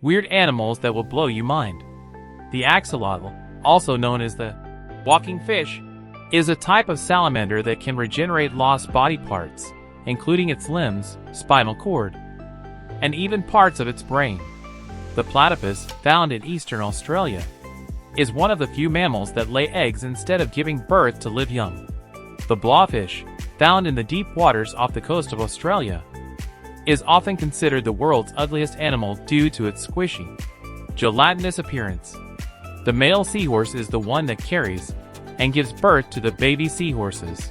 Weird animals that will blow you mind. The axolotl, also known as the walking fish, is a type of salamander that can regenerate lost body parts, including its limbs, spinal cord, and even parts of its brain. The platypus, found in eastern Australia, is one of the few mammals that lay eggs instead of giving birth to live young. The blowfish, found in the deep waters off the coast of Australia, is often considered the world's ugliest animal due to its squishy, gelatinous appearance. The male seahorse is the one that carries and gives birth to the baby seahorses.